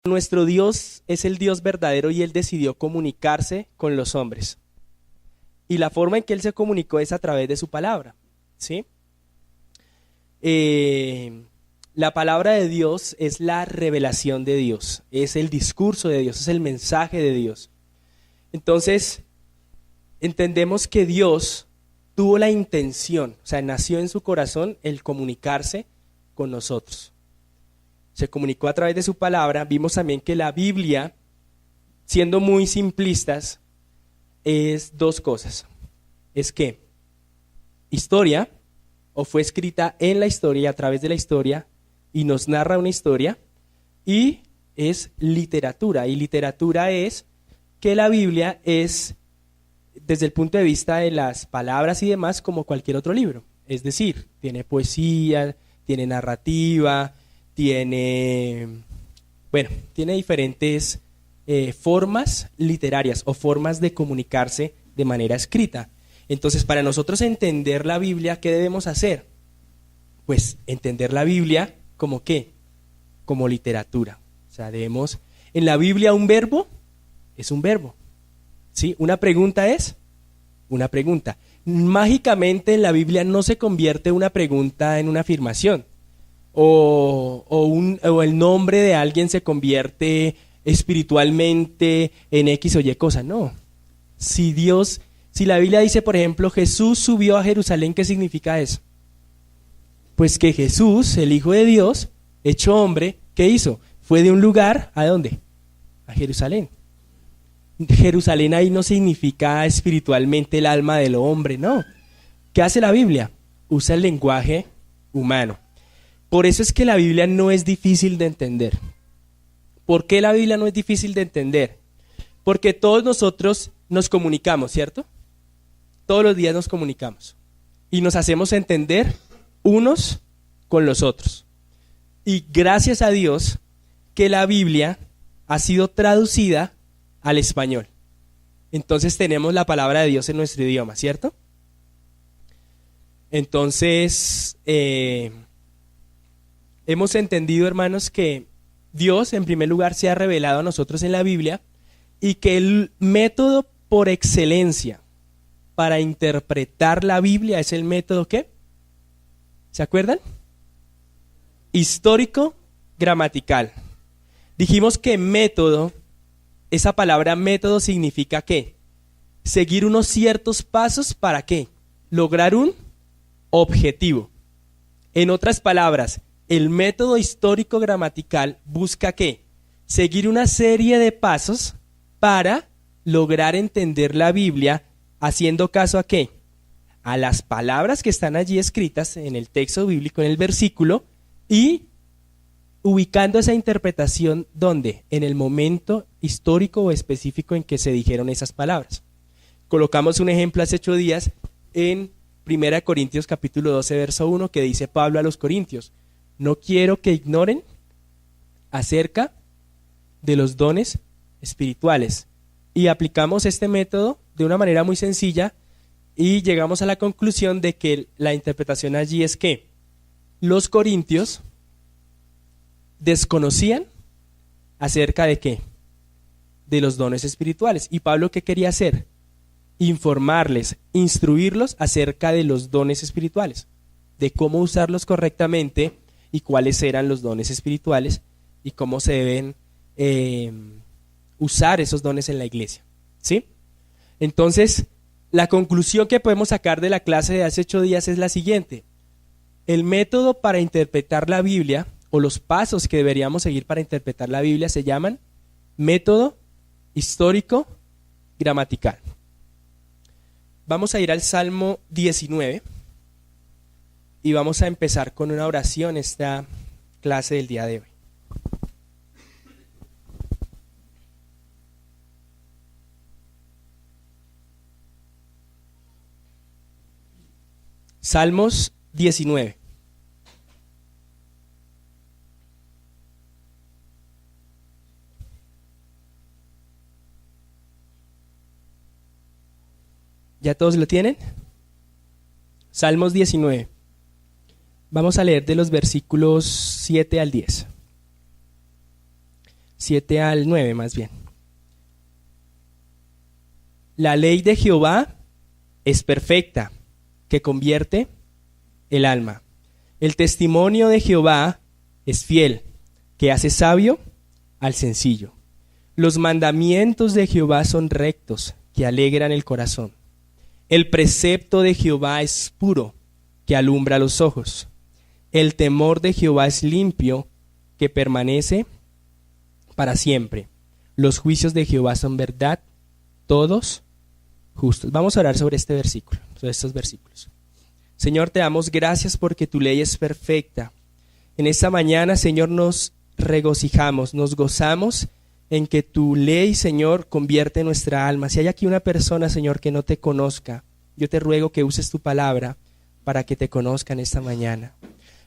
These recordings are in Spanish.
Nuestro Dios es el Dios verdadero y Él decidió comunicarse con los hombres. Y la forma en que Él se comunicó es a través de su palabra, ¿sí? La palabra de Dios es la revelación de Dios, es el discurso de Dios, es el mensaje de Dios. Entonces, entendemos que Dios tuvo la intención, o sea, nació en su corazón el comunicarse con nosotros. Se comunicó a través de su palabra. Vimos también que la Biblia, siendo muy simplistas, es dos cosas. Es que historia, o fue escrita en la historia y a través de la historia, y nos narra una historia, y es literatura. Y literatura es que la Biblia es, desde el punto de vista de las palabras y demás, como cualquier otro libro. Es decir, tiene poesía, tiene narrativa, tiene diferentes formas literarias o formas de comunicarse de manera escrita. Entonces, para nosotros entender la Biblia, ¿qué debemos hacer? Pues entender la Biblia como ¿qué? Como literatura. O sea, en la Biblia un verbo es un verbo, ¿sí? Una pregunta es una pregunta. Mágicamente en la Biblia no se convierte una pregunta en una afirmación. O el nombre de alguien se convierte espiritualmente en X o Y cosa. No. Si la Biblia dice, por ejemplo, Jesús subió a Jerusalén, ¿qué significa eso? Pues que Jesús, el Hijo de Dios, hecho hombre, ¿qué hizo? Fue de un lugar, ¿a dónde? A Jerusalén. Jerusalén ahí no significa espiritualmente el alma del hombre, no. ¿Qué hace la Biblia? Usa el lenguaje humano. Por eso es que la Biblia no es difícil de entender. ¿Por qué la Biblia no es difícil de entender? Porque todos nosotros nos comunicamos, ¿cierto? Todos los días nos comunicamos. Y nos hacemos entender unos con los otros. Y gracias a Dios que la Biblia ha sido traducida al español. Entonces tenemos la palabra de Dios en nuestro idioma, ¿cierto? Entonces, hemos entendido, hermanos, que Dios, en primer lugar, se ha revelado a nosotros en la Biblia y que el método por excelencia para interpretar la Biblia es el método ¿qué? ¿Se acuerdan? Histórico-gramatical. Dijimos que método, esa palabra método significa ¿qué? Seguir unos ciertos pasos para ¿qué? Lograr un objetivo. En otras palabras, el método histórico-gramatical busca ¿qué? Seguir una serie de pasos para lograr entender la Biblia, haciendo caso a ¿qué? A las palabras que están allí escritas en el texto bíblico, en el versículo, y ubicando esa interpretación ¿dónde? En el momento histórico o específico en que se dijeron esas palabras. Colocamos un ejemplo hace 8 días en 1 Corintios capítulo 12, verso 1, que dice Pablo a los corintios: no quiero que ignoren acerca de los dones espirituales. Y aplicamos este método de una manera muy sencilla y llegamos a la conclusión de que la interpretación allí es que los corintios desconocían acerca de ¿qué? De los dones espirituales. ¿Y Pablo qué quería hacer? Informarles, instruirlos acerca de los dones espirituales, de cómo usarlos correctamente y cuáles eran los dones espirituales y cómo se deben usar esos dones en la iglesia, ¿sí? Entonces, la conclusión que podemos sacar de la clase de hace 8 días es la siguiente: el método para interpretar la Biblia, o los pasos que deberíamos seguir para interpretar la Biblia, se llaman método histórico-gramatical. Vamos a ir al Salmo 19 y vamos a empezar con una oración esta clase del día de hoy. Salmos 19. ¿Ya todos lo tienen? Salmos 19. Vamos a leer de los versículos 7 al 10. 7 al 9 más bien. La ley de Jehová es perfecta, que convierte el alma. El testimonio de Jehová es fiel, que hace sabio al sencillo. Los mandamientos de Jehová son rectos, que alegran el corazón. El precepto de Jehová es puro, que alumbra los ojos. El temor de Jehová es limpio, que permanece para siempre. Los juicios de Jehová son verdad, todos justos. Vamos a orar sobre este versículo, sobre estos versículos. Señor, te damos gracias porque tu ley es perfecta. En esta mañana, Señor, nos regocijamos, nos gozamos en que tu ley, Señor, convierte nuestra alma. Si hay aquí una persona, Señor, que no te conozca, yo te ruego que uses tu palabra para que te conozcan esta mañana.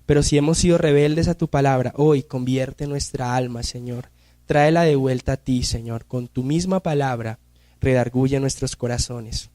Pero si hemos sido rebeldes a tu palabra, hoy convierte nuestra alma, Señor. Tráela de vuelta a ti, Señor, con tu misma palabra. Redarguye nuestros corazones.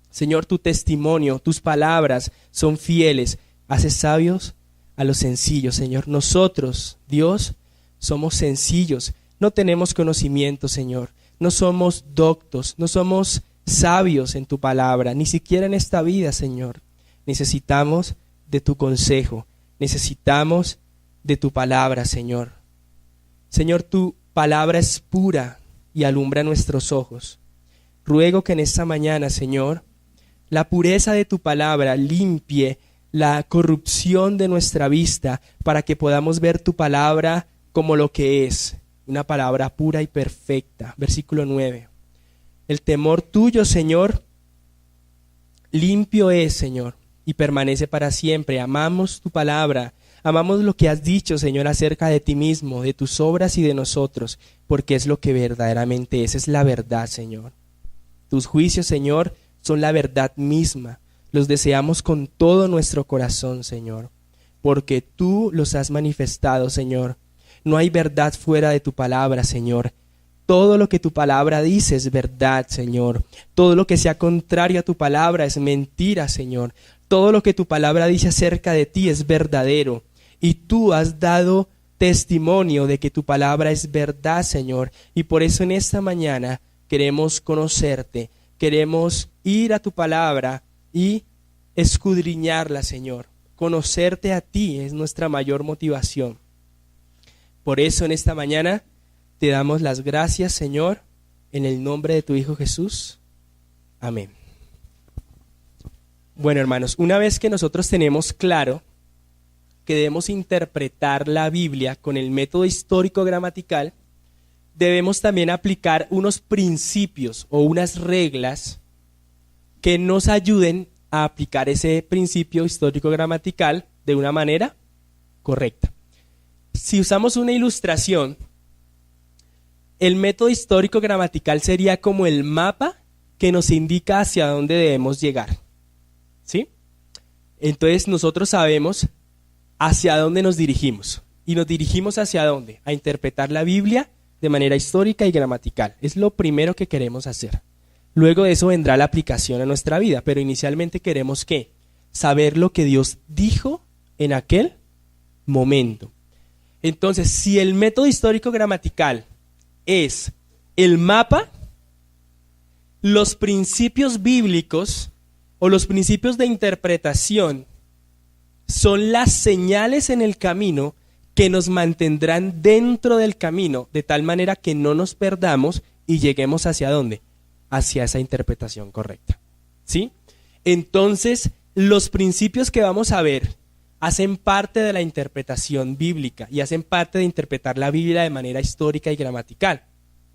Señor, tu testimonio, tus palabras son fieles. Haces sabios a los sencillos, Señor. Nosotros, Dios, somos sencillos. No tenemos conocimiento, Señor. No somos doctos, no somos sabios en tu palabra, ni siquiera en esta vida, Señor. Necesitamos de tu consejo. Necesitamos de tu palabra, Señor. Señor, tu palabra es pura y alumbra nuestros ojos. Ruego que en esta mañana, Señor, la pureza de tu palabra limpie la corrupción de nuestra vista para que podamos ver tu palabra como lo que es, una palabra pura y perfecta. Versículo 9. El temor tuyo, Señor, limpio es, Señor, y permanece para siempre. Amamos tu palabra, amamos lo que has dicho, Señor, acerca de ti mismo, de tus obras y de nosotros, porque es lo que verdaderamente es la verdad, Señor. Tus juicios, Señor, son la verdad misma. Los deseamos con todo nuestro corazón, Señor, porque tú los has manifestado, Señor. No hay verdad fuera de tu palabra, Señor. Todo lo que tu palabra dice es verdad, Señor. Todo lo que sea contrario a tu palabra es mentira, Señor. Todo lo que tu palabra dice acerca de ti es verdadero. Y tú has dado testimonio de que tu palabra es verdad, Señor. Y por eso en esta mañana queremos conocerte, queremos ir a tu palabra y escudriñarla, Señor. Conocerte a ti es nuestra mayor motivación. Por eso en esta mañana te damos las gracias, Señor, en el nombre de tu Hijo Jesús. Amén. Bueno, hermanos, una vez que nosotros tenemos claro que debemos interpretar la Biblia con el método histórico-gramatical, debemos también aplicar unos principios o unas reglas que nos ayuden a aplicar ese principio histórico-gramatical de una manera correcta. Si usamos una ilustración, el método histórico-gramatical sería como el mapa que nos indica hacia dónde debemos llegar, ¿sí? Entonces nosotros sabemos hacia dónde nos dirigimos. ¿Y nos dirigimos hacia dónde? A interpretar la Biblia de manera histórica y gramatical. Es lo primero que queremos hacer. Luego de eso vendrá la aplicación a nuestra vida, pero inicialmente queremos ¿qué? Saber lo que Dios dijo en aquel momento. Entonces, si el método histórico-gramatical es el mapa, los principios bíblicos o los principios de interpretación son las señales en el camino que nos mantendrán dentro del camino, de tal manera que no nos perdamos y lleguemos hacia dónde, hacia esa interpretación correcta, ¿sí? Entonces, los principios que vamos a ver hacen parte de la interpretación bíblica y hacen parte de interpretar la Biblia de manera histórica y gramatical.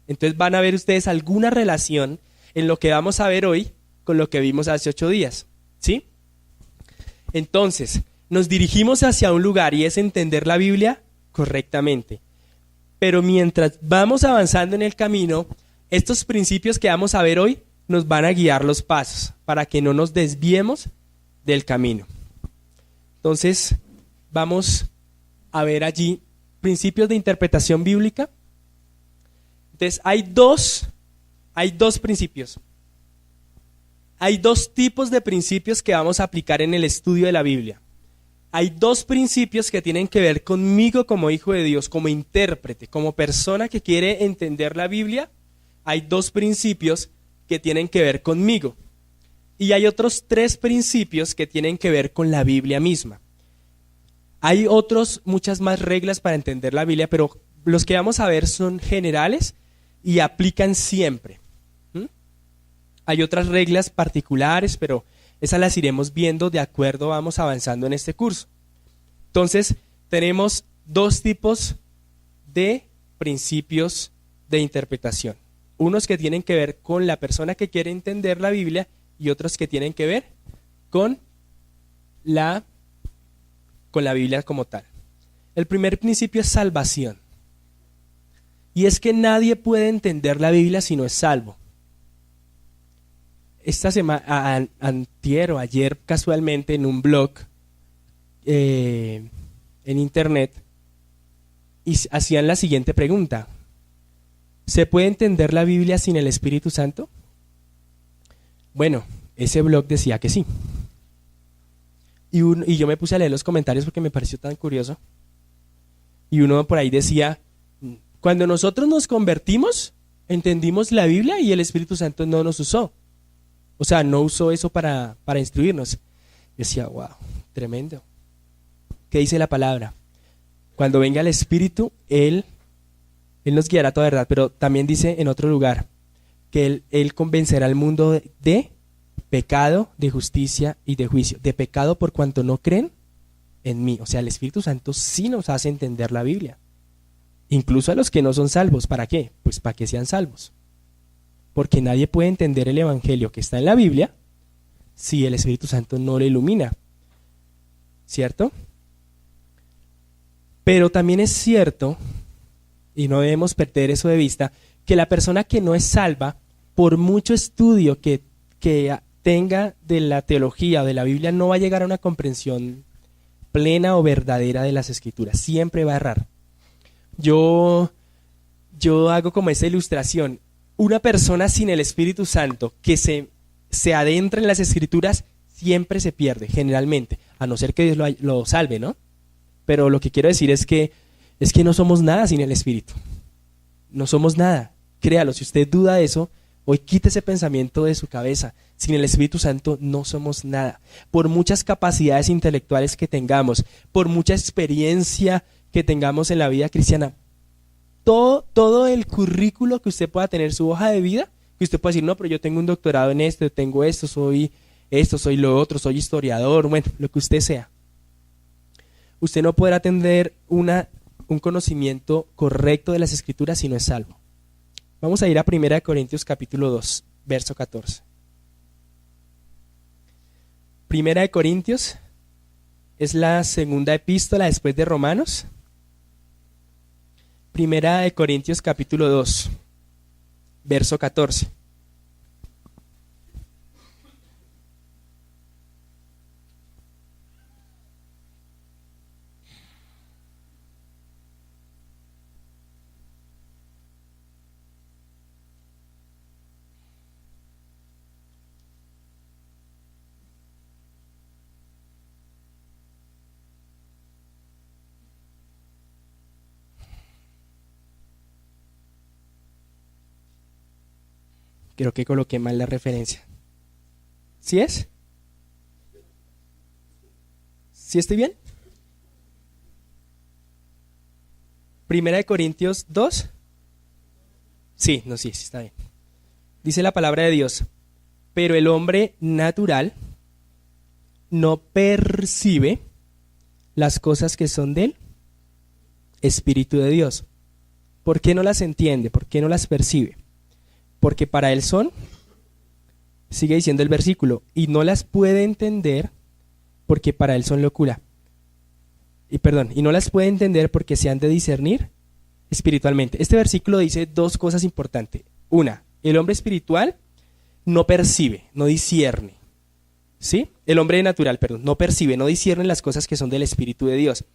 Entonces van a ver ustedes alguna relación en lo que vamos a ver hoy con lo que vimos hace 8 días, ¿sí? Entonces, nos dirigimos hacia un lugar y es entender la Biblia correctamente. Pero mientras vamos avanzando en el camino, estos principios que vamos a ver hoy nos van a guiar los pasos para que no nos desviemos del camino. Entonces, vamos a ver allí principios de interpretación bíblica. Entonces, hay dos principios. Hay 2 tipos de principios que vamos a aplicar en el estudio de la Biblia. Hay dos principios que tienen que ver conmigo como hijo de Dios, como intérprete, como persona que quiere entender la Biblia. Hay dos principios que tienen que ver conmigo. Y hay otros tres principios que tienen que ver con la Biblia misma. Hay muchas más reglas para entender la Biblia, pero los que vamos a ver son generales y aplican siempre. Hay otras reglas particulares, pero esas las iremos viendo de acuerdo vamos avanzando en este curso. Entonces, tenemos dos tipos de principios de interpretación. Unos que tienen que ver con la persona que quiere entender la Biblia y otros que tienen que ver con la Biblia como tal. El primer principio es salvación. Y es que nadie puede entender la Biblia si no es salvo. Esta semana, antier o ayer, casualmente en un blog en internet, hacían la siguiente pregunta: ¿se puede entender la Biblia sin el Espíritu Santo? Bueno, ese blog decía que sí. Y yo me puse a leer los comentarios porque me pareció tan curioso. Y uno por ahí decía: cuando nosotros nos convertimos, entendimos la Biblia y el Espíritu Santo no nos usó. O sea, no usó eso para instruirnos. Yo decía, wow, tremendo. ¿Qué dice la palabra? Cuando venga el Espíritu, Él nos guiará a toda verdad. Pero también dice en otro lugar que Él convencerá al mundo de pecado, de justicia y de juicio. De pecado por cuanto no creen en mí. O sea, el Espíritu Santo sí nos hace entender la Biblia. Incluso a los que no son salvos. ¿Para qué? Pues para que sean salvos. Porque nadie puede entender el Evangelio que está en la Biblia si el Espíritu Santo no lo ilumina. ¿Cierto? Pero también es cierto, y no debemos perder eso de vista, que la persona que no es salva, por mucho estudio que tenga de la teología o de la Biblia, no va a llegar a una comprensión plena o verdadera de las Escrituras. Siempre va a errar. Yo hago como esa ilustración. Una persona sin el Espíritu Santo que se adentra en las Escrituras siempre se pierde, generalmente, a no ser que Dios lo salve, ¿no? Pero lo que quiero decir es que no somos nada sin el Espíritu. No somos nada. Créalo, si usted duda de eso, hoy quite ese pensamiento de su cabeza. Sin el Espíritu Santo no somos nada. Por muchas capacidades intelectuales que tengamos, por mucha experiencia que tengamos en la vida cristiana, todo el currículo que usted pueda tener, su hoja de vida, que usted pueda decir, no, pero yo tengo un doctorado en esto, tengo esto, soy lo otro, soy historiador, bueno, lo que usted sea. Usted no podrá tener un conocimiento correcto de las Escrituras si no es salvo. Vamos a ir a 1 Corintios capítulo 2, verso 14. 1 Corintios es la segunda epístola después de Romanos. 1 Corintios capítulo 2, verso 14. Creo que coloqué mal la referencia. ¿Sí es? ¿Sí estoy bien? 1 Corintios 2. Sí, está bien. Dice la palabra de Dios: pero el hombre natural no percibe las cosas que son del Espíritu de Dios. ¿Por qué no las entiende? ¿Por qué no las percibe? Porque para él son, sigue diciendo el versículo, y no las puede entender porque para él son locura. Y no las puede entender porque se han de discernir espiritualmente. Este versículo dice dos cosas importantes. Una, el hombre espiritual no percibe, no discierne. ¿Sí? El hombre natural, no percibe, no discierne las cosas que son del Espíritu de Dios.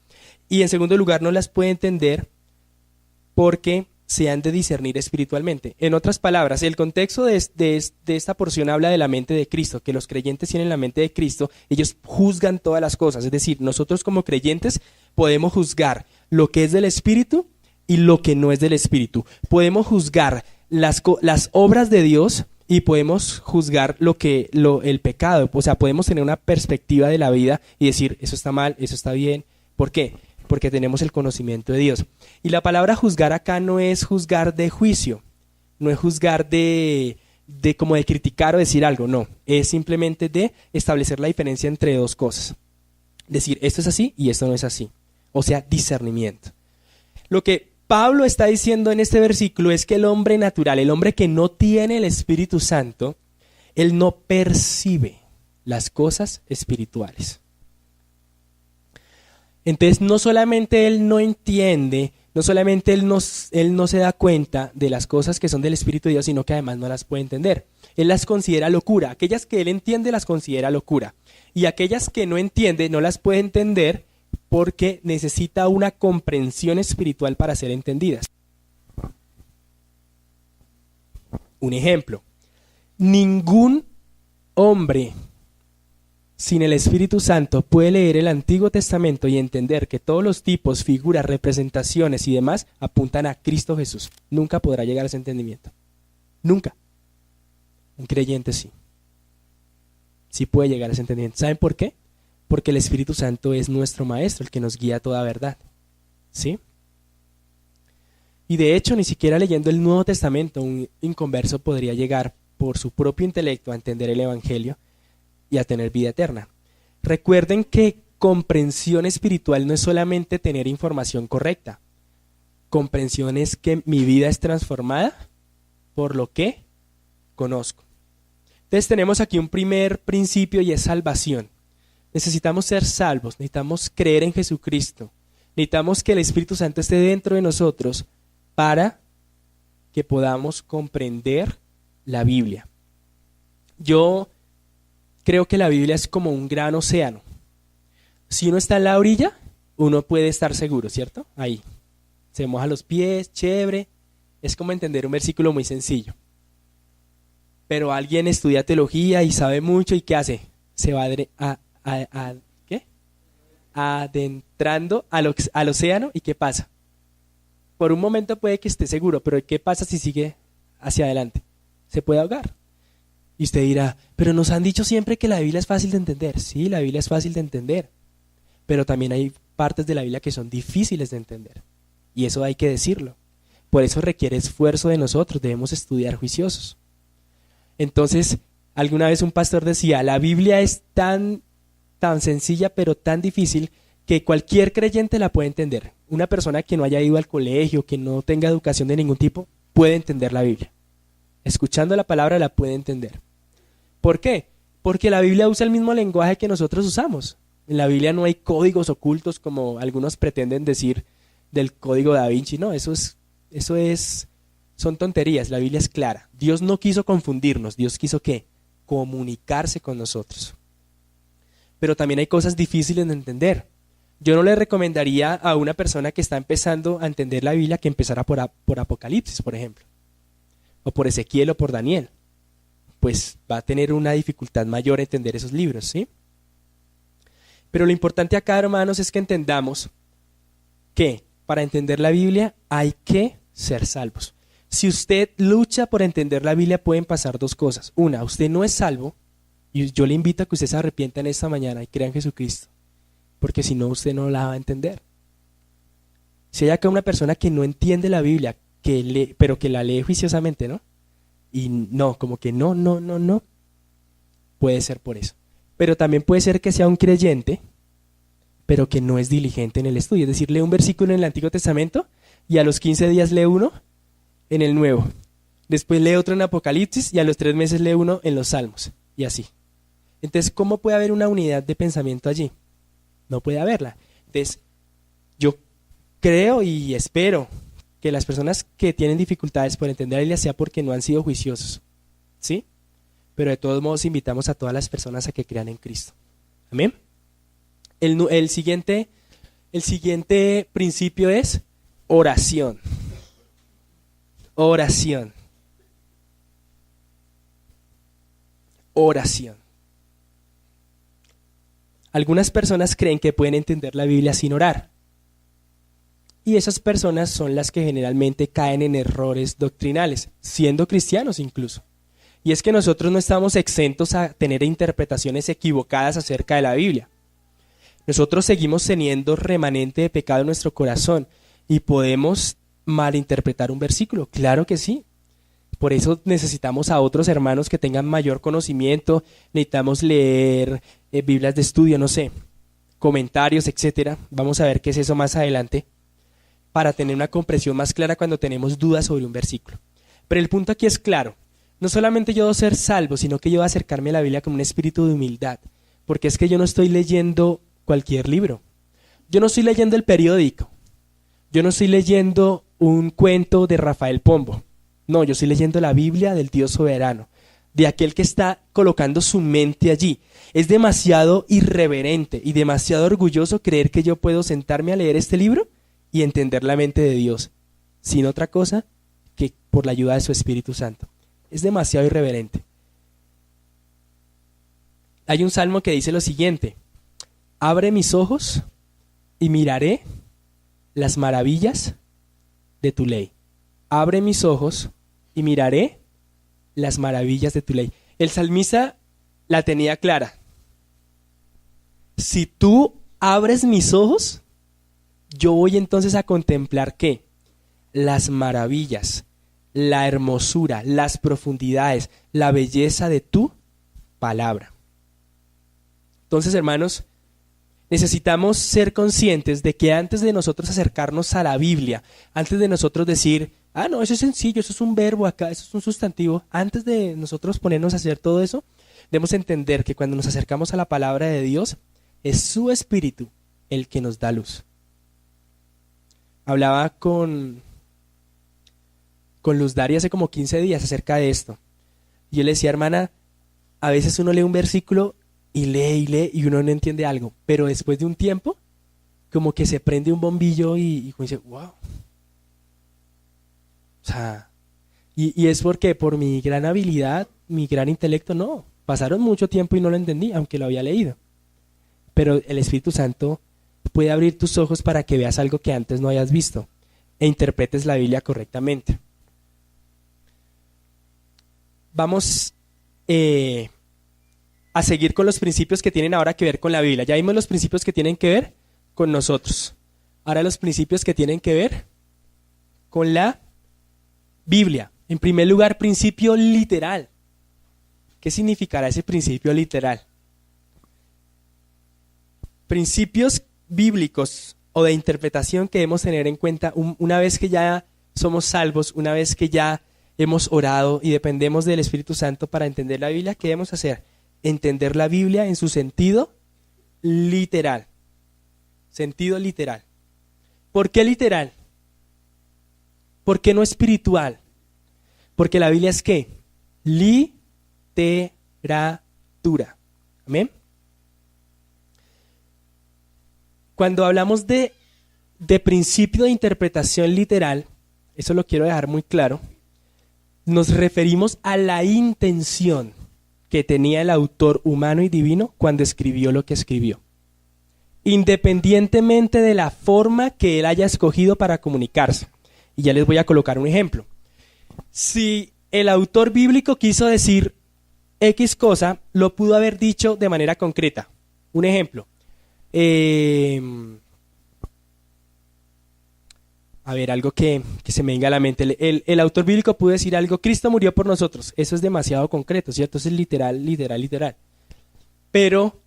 Y en segundo lugar, no las puede entender porque se han de discernir espiritualmente. En otras palabras, el contexto de esta porción habla de la mente de Cristo, que los creyentes tienen la mente de Cristo, ellos juzgan todas las cosas. Es decir, nosotros como creyentes podemos juzgar lo que es del Espíritu y lo que no es del Espíritu. Podemos juzgar las obras de Dios y podemos juzgar el pecado. O sea, podemos tener una perspectiva de la vida y decir, eso está mal, eso está bien. ¿Por qué? Porque tenemos el conocimiento de Dios. Y la palabra juzgar acá no es juzgar de juicio, no es juzgar de como de criticar o decir algo, no. Es simplemente de establecer la diferencia entre dos cosas. Decir, esto es así y esto no es así. O sea, discernimiento. Lo que Pablo está diciendo en este versículo es que el hombre natural, el hombre que no tiene el Espíritu Santo, él no percibe las cosas espirituales. Entonces, no solamente él no entiende, no solamente él no se da cuenta de las cosas que son del Espíritu de Dios, sino que además no las puede entender. Él las considera locura. Aquellas que él entiende las considera locura. Y aquellas que no entiende no las puede entender porque necesita una comprensión espiritual para ser entendidas. Un ejemplo. Ningún hombre sin el Espíritu Santo puede leer el Antiguo Testamento y entender que todos los tipos, figuras, representaciones y demás apuntan a Cristo Jesús. Nunca podrá llegar a ese entendimiento. Nunca. Un creyente sí. Sí puede llegar a ese entendimiento. ¿Saben por qué? Porque el Espíritu Santo es nuestro maestro, el que nos guía a toda verdad. ¿Sí? Y de hecho, ni siquiera leyendo el Nuevo Testamento, un inconverso podría llegar por su propio intelecto a entender el Evangelio y a tener vida eterna. Recuerden que comprensión espiritual no es solamente tener información correcta. Comprensión es que mi vida es transformada por lo que conozco. Entonces tenemos aquí un primer principio y es salvación. Necesitamos ser salvos, necesitamos creer en Jesucristo. Necesitamos que el Espíritu Santo esté dentro de nosotros para que podamos comprender la Biblia. Yo creo que la Biblia es como un gran océano. Si uno está en la orilla, uno puede estar seguro, ¿cierto? Ahí. Se moja los pies, chévere. Es como entender un versículo muy sencillo. Pero alguien estudia teología y sabe mucho, ¿y qué hace? Se va adentrando al océano, ¿y qué pasa? Por un momento puede que esté seguro, pero ¿qué pasa si sigue hacia adelante? Se puede ahogar. Y usted dirá, pero nos han dicho siempre que la Biblia es fácil de entender. Sí, la Biblia es fácil de entender, pero también hay partes de la Biblia que son difíciles de entender. Y eso hay que decirlo. Por eso requiere esfuerzo de nosotros, debemos estudiar juiciosos. Entonces, alguna vez un pastor decía, la Biblia es tan sencilla, pero tan difícil, que cualquier creyente la puede entender. Una persona que no haya ido al colegio, que no tenga educación de ningún tipo, puede entender la Biblia. Escuchando la palabra la puede entender. ¿Por qué? Porque la Biblia usa el mismo lenguaje que nosotros usamos. En la Biblia no hay códigos ocultos como algunos pretenden decir del código Da Vinci. No, son tonterías. La Biblia es clara. Dios no quiso confundirnos. Dios quiso ¿qué? Comunicarse con nosotros. Pero también hay cosas difíciles de entender. Yo no le recomendaría a una persona que está empezando a entender la Biblia que empezara por Apocalipsis, por ejemplo, o por Ezequiel o por Daniel. Pues va a tener una dificultad mayor a entender esos libros, ¿sí? Pero lo importante acá, hermanos, es que entendamos que para entender la Biblia hay que ser salvos. Si usted lucha por entender la Biblia, pueden pasar dos cosas. Una, usted no es salvo, y yo le invito a que usted se arrepienta en esta mañana y crea en Jesucristo, porque si no, usted no la va a entender. Si hay acá una persona que no entiende la Biblia, pero que la lee juiciosamente, ¿no? Y no, como que no, puede ser por eso. Pero también puede ser que sea un creyente, pero que no es diligente en el estudio. Es decir, lee un versículo en el Antiguo Testamento y a los 15 días lee uno en el Nuevo. Después lee otro en Apocalipsis y a los 3 meses lee uno en los Salmos. Y así. Entonces, ¿cómo puede haber una unidad de pensamiento allí? No puede haberla. Entonces, yo creo y espero que las personas que tienen dificultades por entender la Biblia sea porque no han sido juiciosos. ¿Sí? Pero de todos modos invitamos a todas las personas a que crean en Cristo. Amén. El siguiente principio es oración. Oración. Oración. Algunas personas creen que pueden entender la Biblia sin orar. Y esas personas son las que generalmente caen en errores doctrinales, siendo cristianos incluso. Y es que nosotros no estamos exentos a tener interpretaciones equivocadas acerca de la Biblia. Nosotros seguimos teniendo remanente de pecado en nuestro corazón y podemos malinterpretar un versículo, claro que sí. Por eso necesitamos a otros hermanos que tengan mayor conocimiento, necesitamos leer Biblias de estudio, no sé, comentarios, etcétera. Vamos a ver qué es eso más adelante, para tener una comprensión más clara cuando tenemos dudas sobre un versículo. Pero el punto aquí es claro, no solamente yo debo ser salvo, sino que yo debo acercarme a la Biblia con un espíritu de humildad, porque es que yo no estoy leyendo cualquier libro, yo no estoy leyendo el periódico, yo no estoy leyendo un cuento de Rafael Pombo, no, yo estoy leyendo la Biblia del Dios soberano, de aquel que está colocando su mente allí. Es demasiado irreverente y demasiado orgulloso creer que yo puedo sentarme a leer este libro y entender la mente de Dios, sin otra cosa que por la ayuda de su Espíritu Santo. Es demasiado irreverente. Hay un salmo que dice lo siguiente: abre mis ojos y miraré las maravillas de tu ley. Abre mis ojos y miraré las maravillas de tu ley. El salmista la tenía clara. Si tú abres mis ojos, yo voy entonces a contemplar ¿qué? Las maravillas, la hermosura, las profundidades, la belleza de tu palabra. Entonces, hermanos, necesitamos ser conscientes de que antes de nosotros acercarnos a la Biblia, antes de nosotros decir, ah, no, eso es sencillo, eso es un verbo acá, eso es un sustantivo, antes de nosotros ponernos a hacer todo eso, debemos entender que cuando nos acercamos a la palabra de Dios, es su Espíritu el que nos da luz. Hablaba con Luz Dari hace como 15 días acerca de esto. Y yo le decía, hermana, a veces uno lee un versículo y lee y uno no entiende algo, pero después de un tiempo, como que se prende un bombillo y uno dice, wow. O sea, y es porque por mi gran habilidad, mi gran intelecto, no. Pasaron mucho tiempo y no lo entendí, aunque lo había leído. Pero el Espíritu Santo puede abrir tus ojos para que veas algo que antes no hayas visto e interpretes la Biblia correctamente. Vamos a seguir con los principios que tienen ahora que ver con la Biblia. Ya vimos los principios que tienen que ver con nosotros. Ahora los principios que tienen que ver con la Biblia. En primer lugar, principio literal. ¿Qué significará ese principio literal? Principios bíblicos o de interpretación que debemos tener en cuenta una vez que ya somos salvos, una vez que ya hemos orado y dependemos del Espíritu Santo para entender la Biblia. ¿Qué debemos hacer? Entender la Biblia en su sentido literal. Sentido literal. ¿Por qué literal? ¿Por qué no espiritual? Porque la Biblia es ¿qué? Literatura. ¿Amén? Cuando hablamos de principio de interpretación literal, eso lo quiero dejar muy claro, nos referimos a la intención que tenía el autor humano y divino cuando escribió lo que escribió, independientemente de la forma que él haya escogido para comunicarse. Y ya les voy a colocar un ejemplo. Si el autor bíblico quiso decir X cosa, lo pudo haber dicho de manera concreta. Un ejemplo. A ver, algo que se me venga a la mente. El autor bíblico pudo decir algo, Cristo murió por nosotros. Eso es demasiado concreto, ¿cierto? Eso es literal. Pero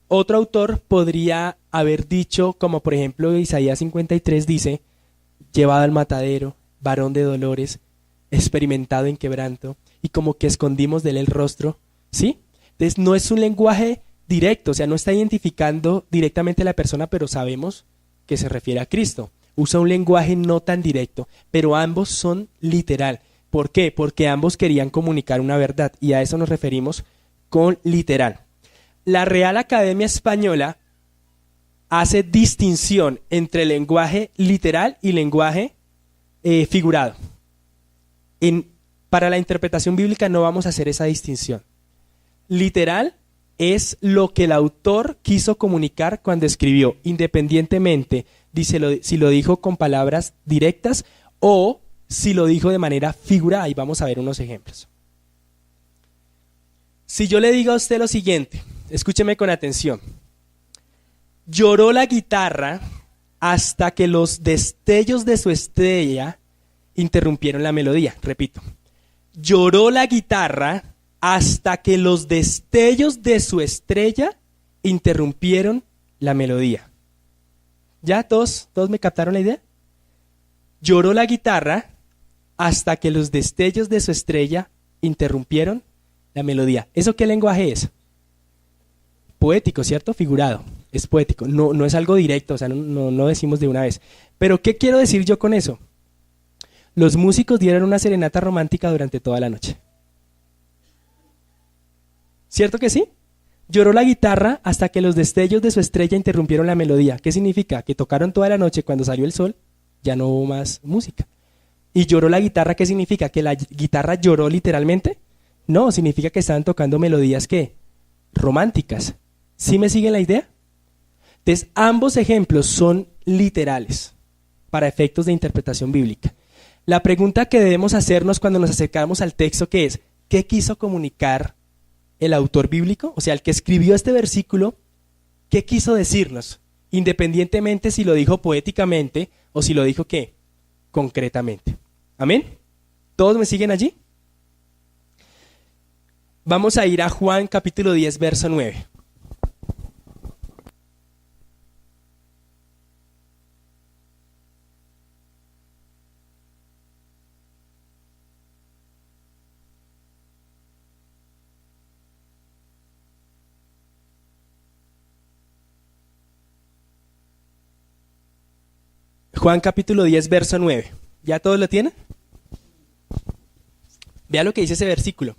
otro autor podría haber dicho, como por ejemplo Isaías 53 dice, llevado al matadero, varón de dolores, experimentado en quebranto, y como que escondimos de él el rostro, ¿sí? Entonces no es un lenguaje directo, o sea, no está identificando directamente a la persona, pero sabemos que se refiere a Cristo. Usa un lenguaje no tan directo, pero ambos son literal. ¿Por qué? Porque ambos querían comunicar una verdad, y a eso nos referimos con literal. La Real Academia Española hace distinción entre lenguaje literal y lenguaje figurado. Para la interpretación bíblica no vamos a hacer esa distinción. Literal es lo que el autor quiso comunicar cuando escribió, independientemente si lo dijo con palabras directas o si lo dijo de manera figurada. Y vamos a ver unos ejemplos. Si yo le digo a usted lo siguiente, escúcheme con atención. Lloró la guitarra hasta que los destellos de su estrella interrumpieron la melodía. Repito. Lloró la guitarra hasta que los destellos de su estrella interrumpieron la melodía. ¿Ya todos me captaron la idea? Lloró la guitarra hasta que los destellos de su estrella interrumpieron la melodía. ¿Eso qué lenguaje es? Poético, ¿cierto? Figurado. Es poético. No es algo directo, o sea, no decimos de una vez. Pero ¿qué quiero decir yo con eso? Los músicos dieron una serenata romántica durante toda la noche. ¿Cierto que sí? Lloró la guitarra hasta que los destellos de su estrella interrumpieron la melodía. ¿Qué significa? Que tocaron toda la noche, cuando salió el sol, ya no hubo más música. ¿Y lloró la guitarra? ¿Qué significa? ¿Que la guitarra lloró literalmente? No, significa que estaban tocando melodías, ¿qué? Románticas. ¿Sí me sigue la idea? Entonces, ambos ejemplos son literales para efectos de interpretación bíblica. La pregunta que debemos hacernos cuando nos acercamos al texto, que es, ¿qué quiso comunicar el autor bíblico? O sea, el que escribió este versículo, ¿qué quiso decirnos? Independientemente si lo dijo poéticamente o si lo dijo, ¿qué? Concretamente. ¿Amén? ¿Todos me siguen allí? Vamos a ir a Juan capítulo 10, verso 9. Juan capítulo 10, verso 9. ¿Ya todos lo tienen? Vea lo que dice ese versículo.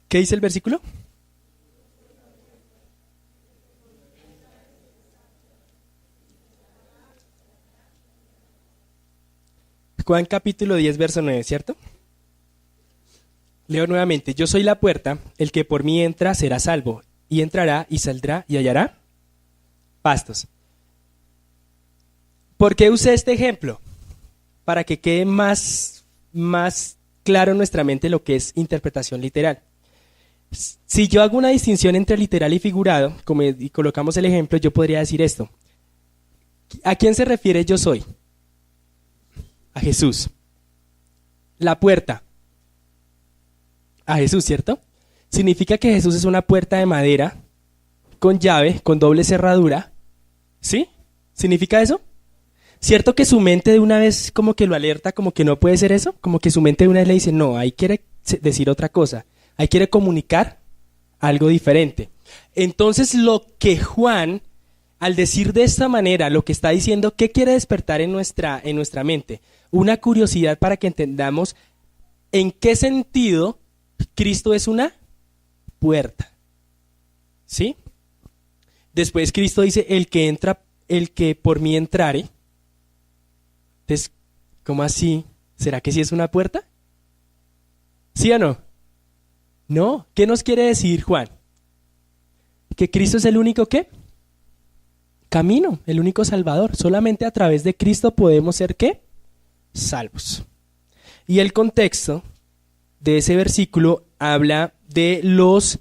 ¿Qué dice el versículo? Juan capítulo 10, verso 9, ¿cierto? Leo nuevamente. Yo soy la puerta, el que por mí entra será salvo, y entrará y saldrá y hallará pastos. ¿Por qué usé este ejemplo? Para que quede más claro en nuestra mente lo que es interpretación literal. Si yo hago una distinción entre literal y figurado, y colocamos el ejemplo, yo podría decir esto. ¿A quién se refiere yo soy? A Jesús. La puerta. A Jesús, ¿cierto? Significa que Jesús es una puerta de madera, con llave, con doble cerradura. ¿Sí? ¿Significa eso? ¿Cierto que su mente de una vez como que lo alerta, como que no puede ser eso? Como que su mente de una vez le dice, no, ahí quiere decir otra cosa. Ahí quiere comunicar algo diferente. Entonces lo que Juan, al decir de esta manera, lo que está diciendo, ¿qué quiere despertar en nuestra mente? Una curiosidad para que entendamos en qué sentido Cristo es una puerta. ¿Sí? Después Cristo dice, el que por mí entrare. Entonces, ¿cómo así? ¿Será que sí es una puerta? ¿Sí o no? No. ¿Qué nos quiere decir Juan? Que Cristo es el único ¿qué? Camino, el único salvador. Solamente a través de Cristo podemos ser ¿qué? Salvos. Y el contexto de ese versículo habla de los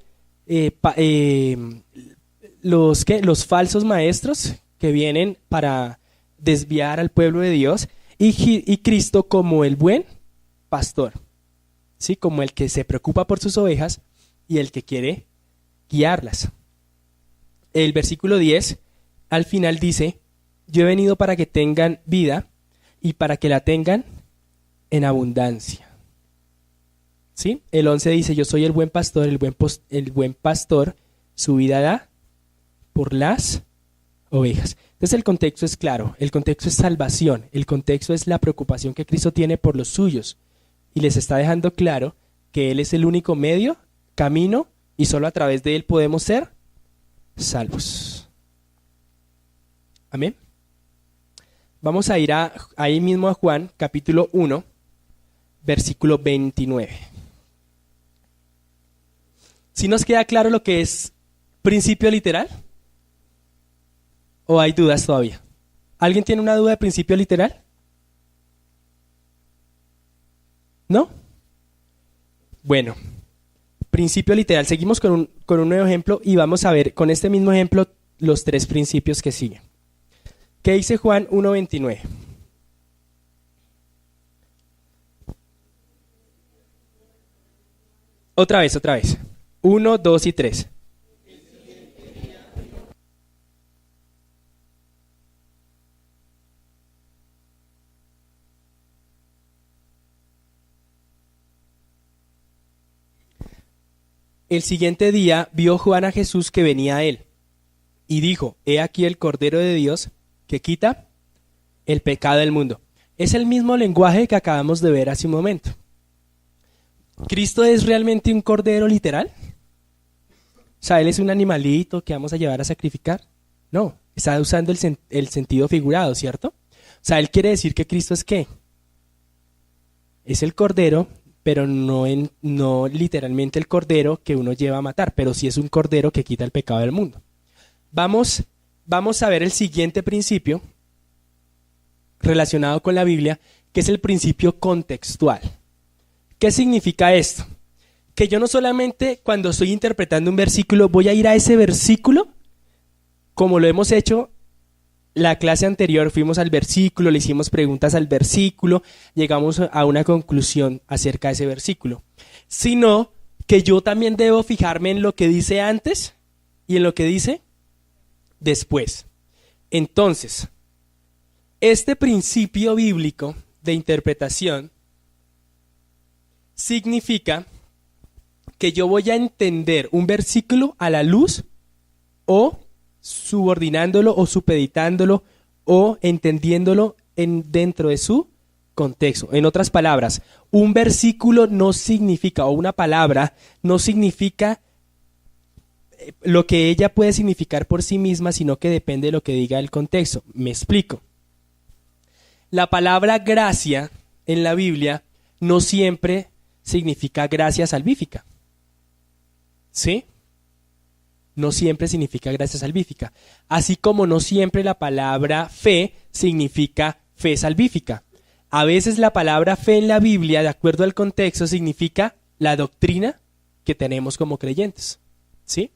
falsos maestros que vienen para desviar al pueblo de Dios y Cristo como el buen pastor, ¿sí? Como el que se preocupa por sus ovejas y el que quiere guiarlas. El versículo 10 al final dice, yo he venido para que tengan vida y para que la tengan en abundancia. ¿Sí? El 11 dice, yo soy el buen pastor, el buen pastor su vida da por las ovejas. Entonces el contexto es claro, el contexto es salvación, el contexto es la preocupación que Cristo tiene por los suyos y les está dejando claro que Él es el único medio, camino y solo a través de Él podemos ser salvos. Amén. Vamos a ir ahí mismo a Juan, capítulo 1, versículo 29. ¿Sí nos queda claro lo que es principio literal? ¿O hay dudas todavía? ¿Alguien tiene una duda de principio literal? ¿No? Bueno, principio literal. Seguimos con un nuevo ejemplo y vamos a ver con este mismo ejemplo los tres principios que siguen. ¿Qué dice Juan 1:29? Otra vez. 1, 2 y 3. El siguiente día vio Juan a Jesús que venía a él y dijo: He aquí el Cordero de Dios que quita el pecado del mundo. Es el mismo lenguaje que acabamos de ver hace un momento. ¿Cristo es realmente un cordero literal? O sea, ¿Él es un animalito que vamos a llevar a sacrificar? No, está usando el sentido figurado, ¿cierto? O sea, Él quiere decir que Cristo es ¿qué? Es el cordero, pero no literalmente el cordero que uno lleva a matar, pero sí es un cordero que quita el pecado del mundo. Vamos a ver el siguiente principio relacionado con la Biblia, que es el principio contextual. ¿Qué significa esto? Que yo no solamente cuando estoy interpretando un versículo voy a ir a ese versículo, como lo hemos hecho la clase anterior, fuimos al versículo, le hicimos preguntas al versículo, llegamos a una conclusión acerca de ese versículo, sino que yo también debo fijarme en lo que dice antes y en lo que dice después. Entonces, este principio bíblico de interpretación significa que yo voy a entender un versículo a la luz o subordinándolo o supeditándolo o entendiéndolo dentro de su contexto. En otras palabras, un versículo no significa, o una palabra no significa lo que ella puede significar por sí misma, sino que depende de lo que diga el contexto. Me explico. La palabra gracia en la Biblia no siempre significa gracia salvífica. ¿Sí? No siempre significa gracia salvífica. Así como no siempre la palabra fe significa fe salvífica. A veces la palabra fe en la Biblia, de acuerdo al contexto, significa la doctrina que tenemos como creyentes. ¿Sí?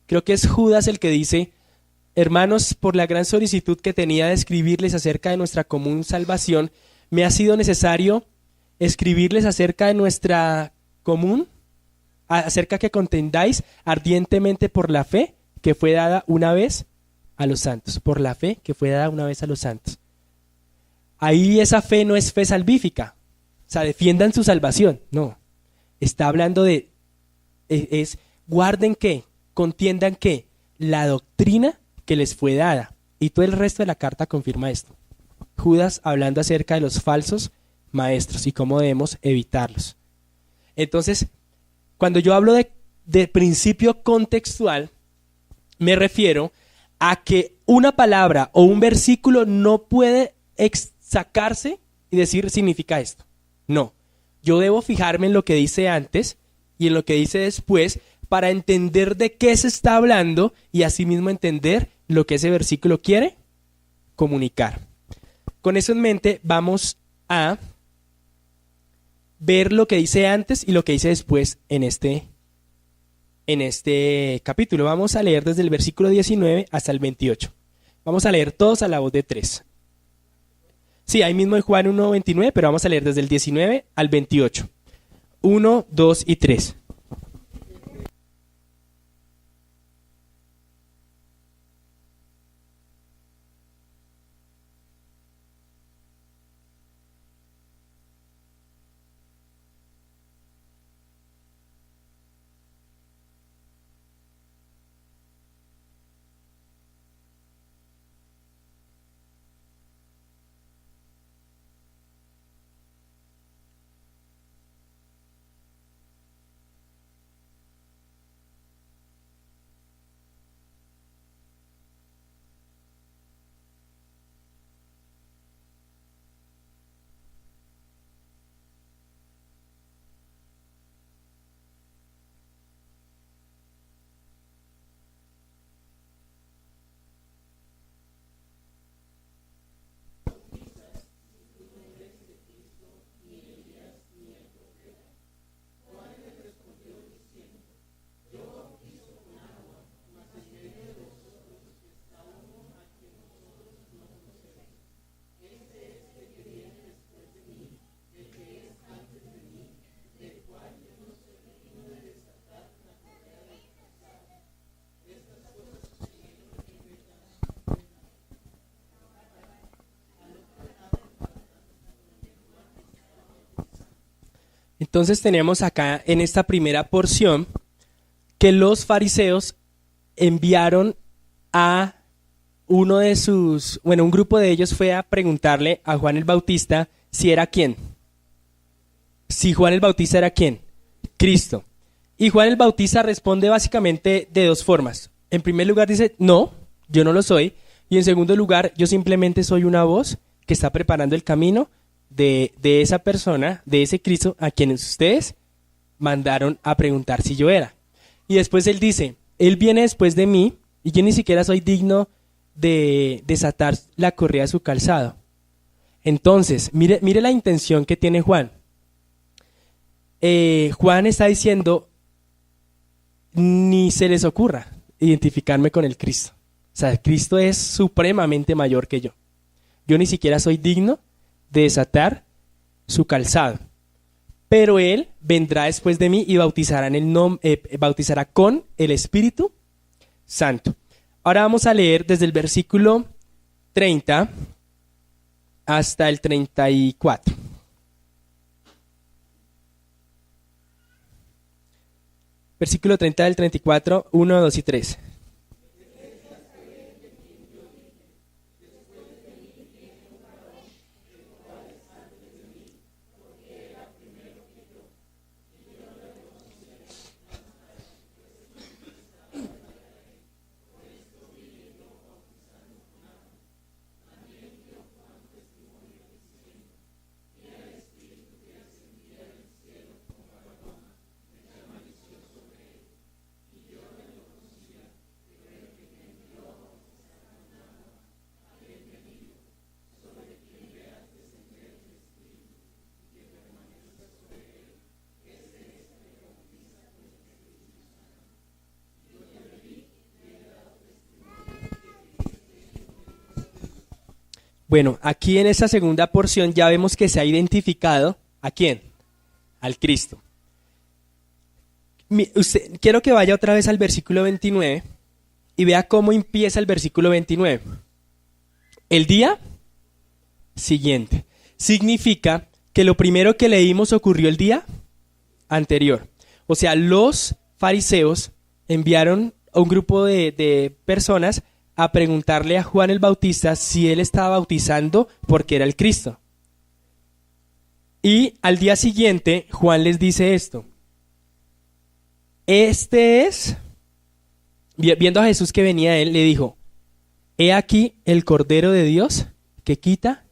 Creo que es Judas el que dice: hermanos, por la gran solicitud que tenía de escribirles acerca de nuestra común salvación, me ha sido necesario escribirles acerca de nuestra común, acerca que contendáis ardientemente por la fe que fue dada una vez a los santos. Por la fe que fue dada una vez a los santos. Ahí esa fe no es fe salvífica. O sea, defiendan su salvación. No. Está hablando de, guarden qué, contiendan qué, la doctrina que les fue dada. Y todo el resto de la carta confirma esto. Judas hablando acerca de los falsos maestros y cómo debemos evitarlos. Entonces, cuando yo hablo de principio contextual, me refiero a que una palabra o un versículo no puede sacarse y decir significa esto. No, yo debo fijarme en lo que dice antes y en lo que dice después para entender de qué se está hablando y asimismo entender lo que ese versículo quiere comunicar. Con eso en mente vamos a ver lo que dice antes y lo que dice después en este capítulo. Vamos a leer desde el versículo 19 hasta el 28. Vamos a leer todos a la voz de 3. Sí, ahí mismo en Juan 1:29, pero vamos a leer desde el 19 al 28. 1, 2 y 3. Entonces tenemos acá en esta primera porción que los fariseos enviaron a un grupo de ellos fue a preguntarle a Juan el Bautista si era quién. Si Juan el Bautista era quién, Cristo. Y Juan el Bautista responde básicamente de dos formas. En primer lugar dice, no, yo no lo soy. Y en segundo lugar, yo simplemente soy una voz que está preparando el camino de esa persona, de ese Cristo a quienes ustedes mandaron a preguntar si yo era. Y después él dice, él viene después de mí y yo ni siquiera soy digno de desatar la correa de su calzado. Entonces, mire la intención que tiene Juan. Juan está diciendo, ni se les ocurra identificarme con el Cristo. O sea, Cristo es supremamente mayor que yo. Yo ni siquiera soy digno de desatar su calzado. Pero Él vendrá después de mí y bautizará con el Espíritu Santo. Ahora vamos a leer desde el versículo 30 hasta el 34. Versículo 30 del 34, 1, 2 y 3. Bueno, aquí en esta segunda porción ya vemos que se ha identificado ¿a quién? Al Cristo. Quiero que vaya otra vez al versículo 29 y vea cómo empieza el versículo 29. El día siguiente. Significa que lo primero que leímos ocurrió el día anterior. O sea, los fariseos enviaron a un grupo de personas a preguntarle a Juan el Bautista si él estaba bautizando porque era el Cristo. Y al día siguiente Juan les dice esto. Viendo a Jesús que venía a él, le dijo, he aquí el Cordero de Dios que quita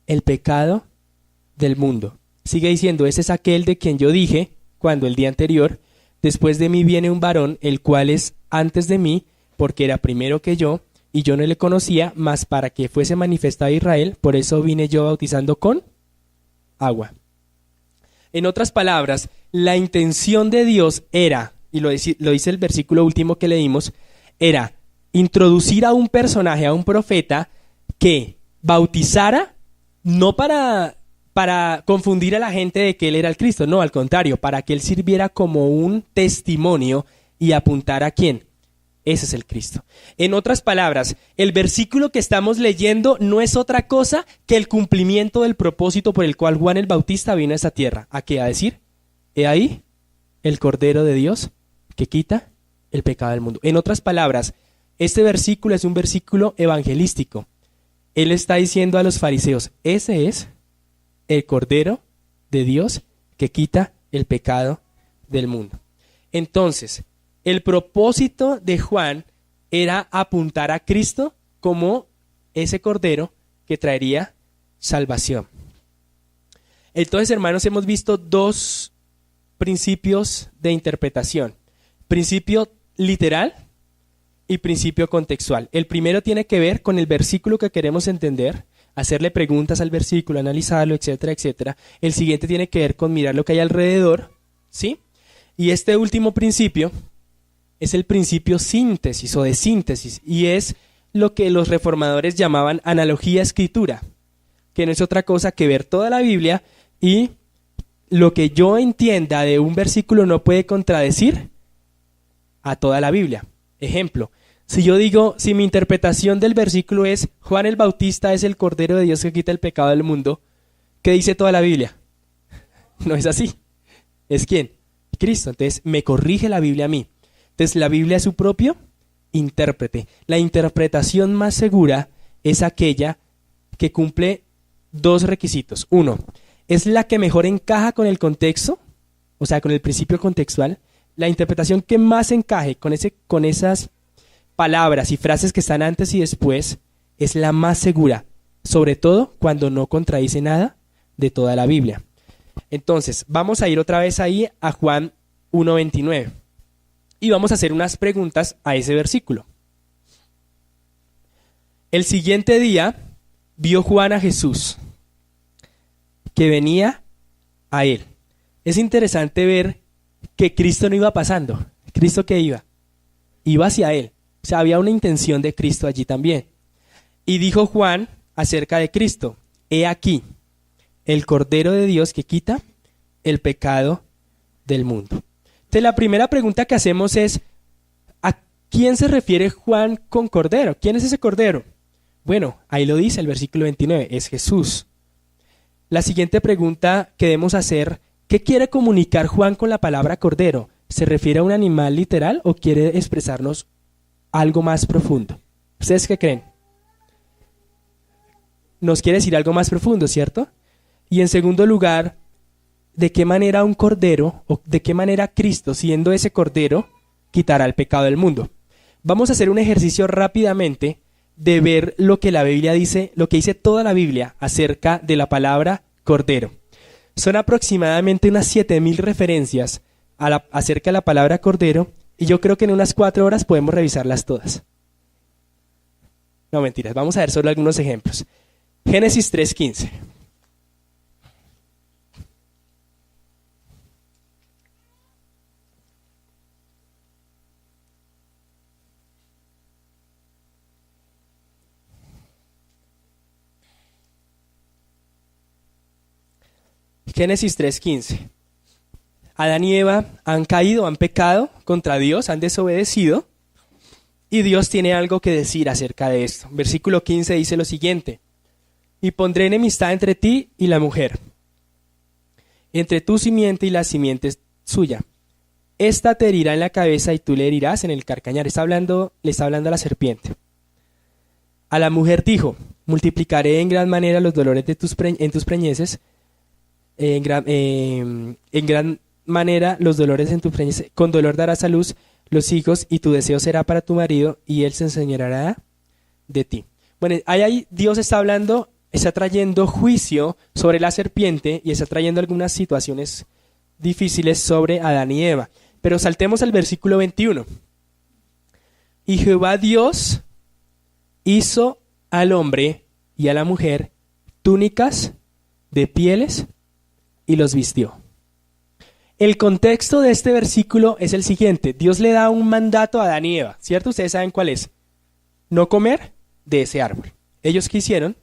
el pecado del mundo. Sigue diciendo, ese es aquel de quien yo dije, cuando el día anterior, después de mí viene un varón, el cual es antes de mí, porque era primero que yo, y yo no le conocía, mas para que fuese manifestado a Israel, por eso vine yo bautizando con agua. En otras palabras, la intención de Dios era, y lo dice el versículo último que leímos, era introducir a un personaje, a un profeta, que bautizara, no para confundir a la gente de que él era el Cristo, no, al contrario, para que él sirviera como un testimonio y apuntara a quién. Ese es el Cristo. En otras palabras, el versículo que estamos leyendo no es otra cosa que el cumplimiento del propósito por el cual Juan el Bautista vino a esta tierra. ¿A qué? A decir, he ahí el Cordero de Dios que quita el pecado del mundo. En otras palabras, este versículo es un versículo evangelístico. Él está diciendo a los fariseos, ese es el Cordero de Dios que quita el pecado del mundo. Entonces, el propósito de Juan era apuntar a Cristo como ese Cordero que traería salvación. Entonces, hermanos, hemos visto dos principios de interpretación. Principio literal y principio contextual. El primero tiene que ver con el versículo que queremos entender, hacerle preguntas al versículo, analizarlo, etcétera, etcétera. El siguiente tiene que ver con mirar lo que hay alrededor, ¿sí? Y este último principio es el principio síntesis o de síntesis, y es lo que los reformadores llamaban analogía escritura, que no es otra cosa que ver toda la Biblia y lo que yo entienda de un versículo no puede contradecir a toda la Biblia. Ejemplo, si mi interpretación del versículo es Juan el Bautista es el Cordero de Dios que quita el pecado del mundo, ¿qué dice toda la Biblia? No es así. ¿Es quién? Cristo. Entonces me corrige la Biblia a mí. Entonces la Biblia es su propio intérprete. La interpretación más segura es aquella que cumple dos requisitos. Uno, es la que mejor encaja con el contexto, o sea, con el principio contextual. La interpretación que más encaje con esas palabras y frases que están antes y después es la más segura, sobre todo cuando no contradice nada de toda la Biblia. Entonces, vamos a ir otra vez ahí a Juan 1:29 y vamos a hacer unas preguntas a ese versículo. El siguiente día vio Juan a Jesús, que venía a él. Es interesante ver que Cristo no iba pasando. ¿Cristo qué iba? Iba hacia él. O sea, había una intención de Cristo allí también. Y dijo Juan acerca de Cristo: he aquí, el Cordero de Dios que quita el pecado del mundo. Entonces, la primera pregunta que hacemos es: ¿a quién se refiere Juan con Cordero? ¿Quién es ese Cordero? Bueno, ahí lo dice el versículo 29, es Jesús. La siguiente pregunta que debemos hacer: ¿qué quiere comunicar Juan con la palabra Cordero? ¿Se refiere a un animal literal o quiere expresarnos algo más profundo? ¿Ustedes qué creen? Nos quiere decir algo más profundo, ¿cierto? Y en segundo lugar, ¿de qué manera un cordero o de qué manera Cristo, siendo ese cordero, quitará el pecado del mundo? Vamos a hacer un ejercicio rápidamente de ver lo que la Biblia dice, lo que dice toda la Biblia acerca de la palabra cordero. Son aproximadamente unas 7,000 referencias acerca de la palabra cordero, y yo creo que en unas 4 horas podemos revisarlas todas. No, mentiras, vamos a ver solo algunos ejemplos. Génesis 3:15. Génesis 3:15. Adán y Eva han caído, han pecado contra Dios, han desobedecido, y Dios tiene algo que decir acerca de esto. Versículo 15 dice lo siguiente: y pondré enemistad entre ti y la mujer, entre tu simiente y la simiente suya. Esta te herirá en la cabeza y tú le herirás en el calcañar. Le está hablando a la serpiente. A la mujer dijo: multiplicaré en gran manera los dolores de en tus preñeces, en gran manera los dolores en tu preñez, con dolor darás a luz los hijos, y tu deseo será para tu marido, y él se enseñoreará de ti. Bueno, ahí Dios está hablando, está trayendo juicio sobre la serpiente y está trayendo algunas situaciones difíciles sobre Adán y Eva. Pero saltemos al versículo 21. Y Jehová Dios hizo al hombre y a la mujer túnicas de pieles y los vistió. El contexto de este versículo es el siguiente: Dios le da un mandato a Adán y Eva, ¿cierto? Ustedes saben cuál es: no comer de ese árbol. Ellos ¿qué hicieron?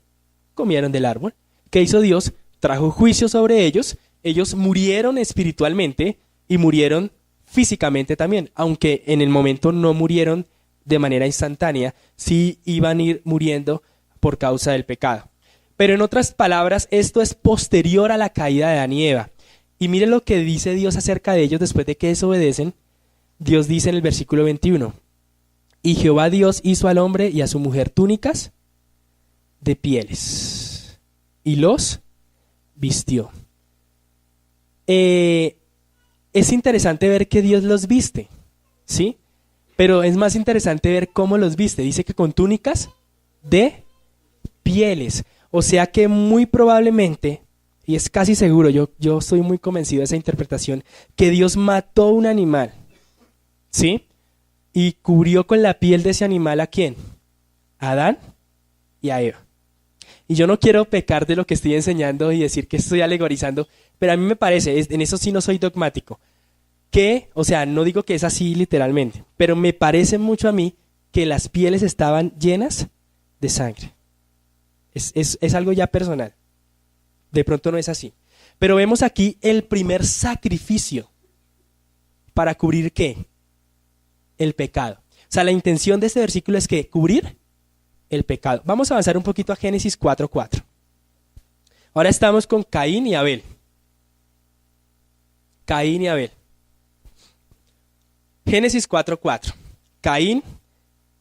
Comieron del árbol. ¿Qué hizo Dios? Trajo juicio sobre ellos. Ellos murieron espiritualmente y murieron físicamente también, aunque en el momento no murieron de manera instantánea, sí iban a ir muriendo por causa del pecado. Pero en otras palabras, esto es posterior a la caída de Adán y Eva. Y mire lo que dice Dios acerca de ellos después de que desobedecen. Dios dice en el versículo 21: y Jehová Dios hizo al hombre y a su mujer túnicas de pieles y los vistió. Es interesante ver que Dios los viste, ¿sí? Pero es más interesante ver cómo los viste. Dice que con túnicas de pieles. O sea que muy probablemente, y es casi seguro, yo estoy muy convencido de esa interpretación, que Dios mató un animal, ¿sí? Y cubrió con la piel de ese animal ¿a quién? A Adán y a Eva. Y yo no quiero pecar de lo que estoy enseñando y decir que estoy alegorizando, pero a mí me parece, en eso sí no soy dogmático, que, o sea, no digo que es así literalmente, pero me parece mucho a mí que las pieles estaban llenas de sangre. Es algo ya personal. De pronto no es así. Pero vemos aquí el primer sacrificio para cubrir ¿qué? El pecado. O sea, la intención de este versículo es que cubrir el pecado. Vamos a avanzar un poquito a Génesis 4:4. Ahora estamos con Caín y Abel. Caín y Abel. Génesis 4:4. Caín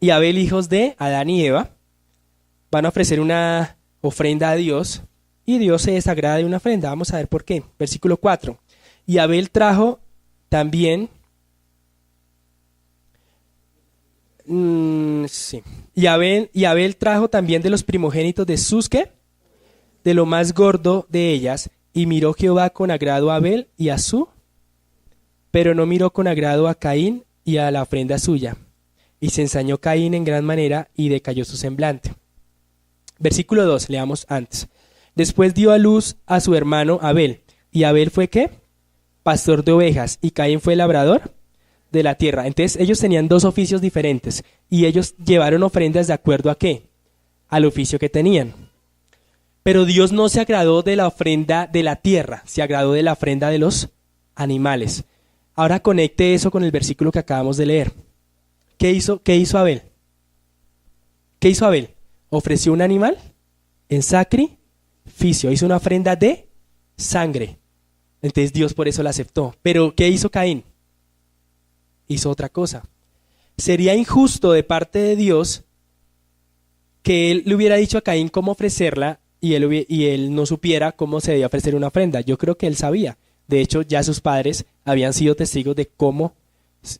y Abel, hijos de Adán y Eva, van a ofrecer una ofrenda a Dios y Dios se desagrada de una ofrenda. Vamos a ver por qué. Versículo 4. Y Abel trajo también... sí. Y Abel trajo también de los primogénitos de sus, ¿qué? De lo más gordo de ellas, y miró Jehová con agrado a Abel y a su, pero no miró con agrado a Caín y a la ofrenda suya. Y se ensañó Caín en gran manera y decayó su semblante. Versículo 2, leamos antes. Después dio a luz a su hermano Abel, y Abel fue ¿qué? Pastor de ovejas, y Caín fue labrador de la tierra. Entonces ellos tenían dos oficios diferentes, y ellos llevaron ofrendas de acuerdo a ¿qué? Al oficio que tenían. Pero Dios no se agradó de la ofrenda de la tierra, se agradó de la ofrenda de los animales. Ahora conecte eso con el versículo que acabamos de leer. ¿Qué hizo Abel? ¿Qué hizo Abel? Ofreció un animal en sacrificio, hizo una ofrenda de sangre. Entonces Dios por eso la aceptó. Pero ¿qué hizo Caín? Hizo otra cosa. Sería injusto de parte de Dios que él le hubiera dicho a Caín cómo ofrecerla y él no supiera cómo se debía ofrecer una ofrenda. Yo creo que él sabía. De hecho, ya sus padres habían sido testigos de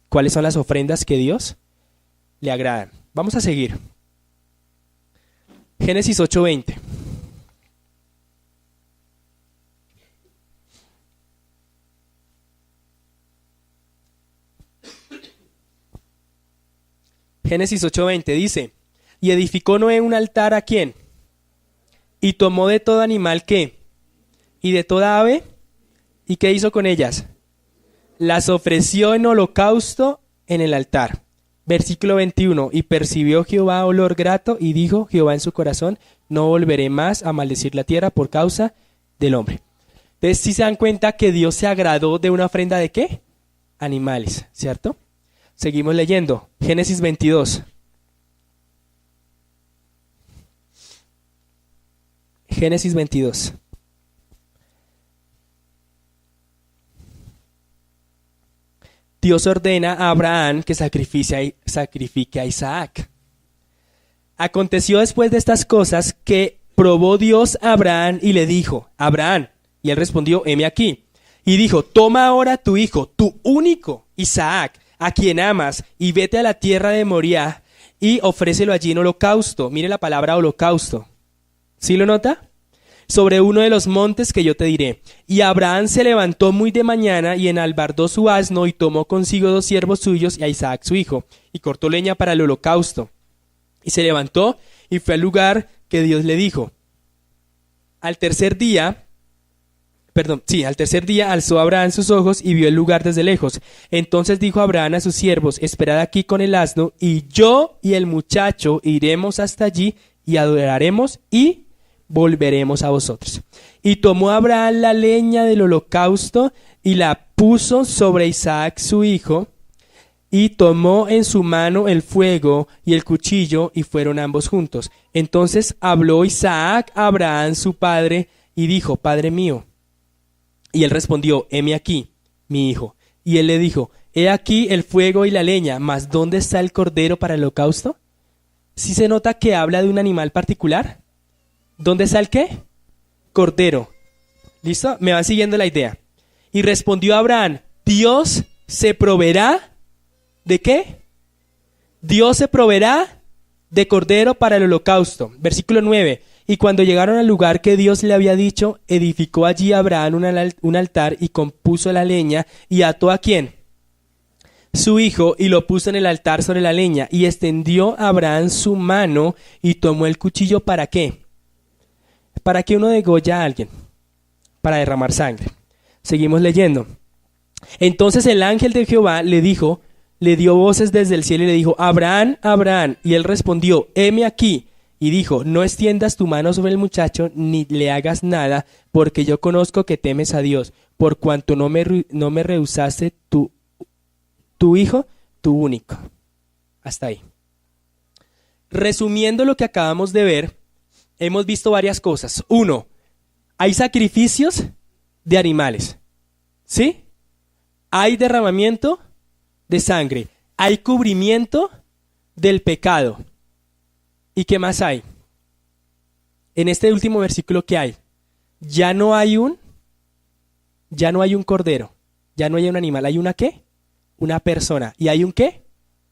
cuáles son las ofrendas que Dios le agradan. Vamos a seguir. Génesis 8:20. Génesis 8:20 dice, y edificó Noé un altar ¿a quién? Y tomó de todo animal ¿qué? Y de toda ave, ¿y qué hizo con ellas? Las ofreció en holocausto en el altar. Versículo 21, y percibió Jehová olor grato, y dijo Jehová en su corazón, no volveré más a maldecir la tierra por causa del hombre. Entonces, si se dan cuenta que Dios se agradó de una ofrenda ¿de qué? Animales, ¿cierto? Seguimos leyendo, Génesis 22. Génesis 22. Dios ordena a Abraham que sacrifique a Isaac. Aconteció después de estas cosas que probó Dios a Abraham y le dijo, Abraham, y él respondió, heme aquí. Y dijo, toma ahora tu hijo, tu único, Isaac, a quien amas, y vete a la tierra de Moriah y ofrécelo allí en holocausto. Mire la palabra holocausto. ¿Sí lo nota? Sobre uno de los montes que yo te diré. Y Abraham se levantó muy de mañana y enalbardó su asno y tomó consigo 2 siervos suyos y a Isaac su hijo, y cortó leña para el holocausto. Y se levantó y fue al lugar que Dios le dijo. Al tercer día alzó Abraham sus ojos y vio el lugar desde lejos. Entonces dijo Abraham a sus siervos, esperad aquí con el asno, y yo y el muchacho iremos hasta allí y adoraremos y volveremos a vosotros. Y tomó Abraham la leña del holocausto y la puso sobre Isaac su hijo, y tomó en su mano el fuego y el cuchillo, y fueron ambos juntos. Entonces habló Isaac a Abraham su padre, y dijo, Padre mío. Y él respondió, heme aquí, mi hijo. Y él le dijo, he aquí el fuego y la leña, mas ¿dónde está el cordero para el holocausto? ¿Sí se nota que habla de un animal particular? ¿Dónde está el qué? Cordero. ¿Listo? Me van siguiendo la idea. Y respondió Abraham, Dios se proveerá ¿de qué? Dios se proveerá de cordero para el holocausto. Versículo 9. Y cuando llegaron al lugar que Dios le había dicho, edificó allí Abraham un altar y compuso la leña y ató ¿a quién? Su hijo, y lo puso en el altar sobre la leña, y extendió Abraham su mano y tomó el cuchillo ¿para qué? ¿Para qué uno degolla a alguien? Para derramar sangre. Seguimos leyendo. Entonces el ángel de Jehová le dio voces desde el cielo y le dijo, Abraham, Abraham. Y él respondió, heme aquí. Y dijo, no extiendas tu mano sobre el muchacho, ni le hagas nada, porque yo conozco que temes a Dios, por cuanto no me rehusaste tu hijo, tu único. Hasta ahí. Resumiendo lo que acabamos de ver, hemos visto varias cosas. 1, hay sacrificios de animales. ¿Sí? hay derramamiento de sangre, hay cubrimiento del pecado. ¿Y qué más hay? En este último versículo, ¿qué hay? Ya no hay un cordero, ya no hay un animal, ¿hay una qué? Una persona. ¿Y hay un qué?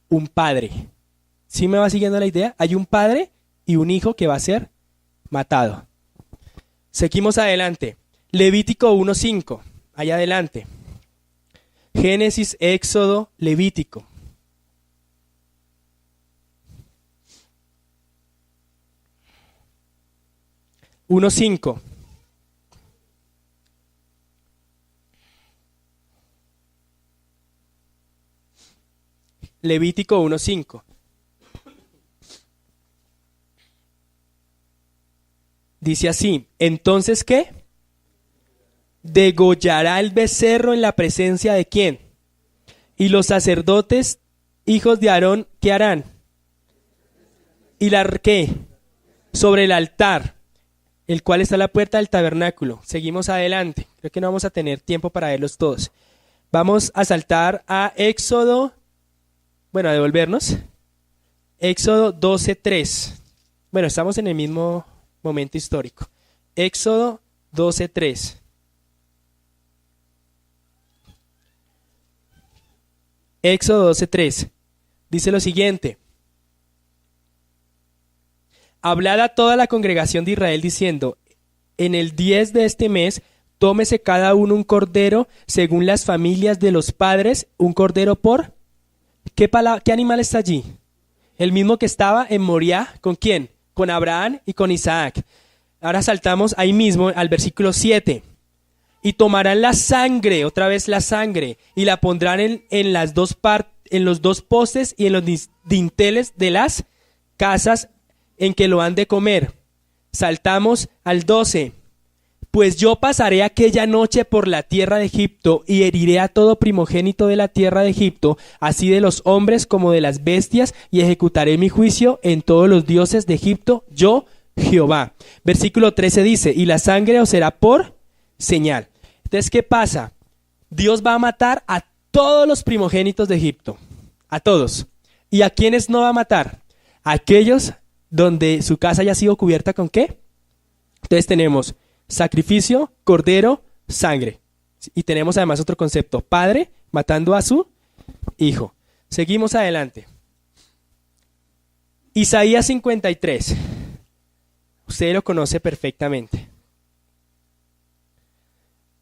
Un padre. ¿Sí me va siguiendo la idea? Hay un padre y un hijo que va a ser matado. Seguimos adelante. Levítico 1:5. Allá adelante. Génesis, Éxodo, Levítico. Uno 5. Levítico 1:5. Dice así: entonces, ¿qué? Degollará el becerro en la presencia de ¿quién? Y los sacerdotes, hijos de Aarón, ¿qué harán? ¿Y la qué? Sobre el altar, el cual está a la puerta del tabernáculo. Seguimos adelante. Creo que no vamos a tener tiempo para verlos todos. Vamos a saltar a Éxodo, a devolvernos. Éxodo 12:3. Bueno, estamos en el mismo momento histórico. Éxodo 12:3. Éxodo 12:3. Dice lo siguiente: hablad a toda la congregación de Israel diciendo: en el 10 de este mes, tómese cada uno un cordero según las familias de los padres, un cordero por... ¿Qué animal está allí? El mismo que estaba en Moriah, ¿con quién? Con Abraham y con Isaac. Ahora saltamos ahí mismo al versículo 7. Y tomarán la sangre, otra vez la sangre, y la pondrán en los dos postes y en los dinteles de las casas en que lo han de comer. Saltamos al 12. Pues yo pasaré aquella noche por la tierra de Egipto y heriré a todo primogénito de la tierra de Egipto, así de los hombres como de las bestias, y ejecutaré mi juicio en todos los dioses de Egipto, yo, Jehová. Versículo 13 dice: y la sangre os será por señal. Entonces, ¿qué pasa? Dios va a matar a todos los primogénitos de Egipto, a todos. ¿Y a quiénes no va a matar? A aquellos donde su casa haya sido cubierta ¿con qué? Entonces tenemos sacrificio, cordero, sangre. Y tenemos además otro concepto: padre matando a su hijo. Seguimos adelante. Isaías 53. Usted lo conoce perfectamente.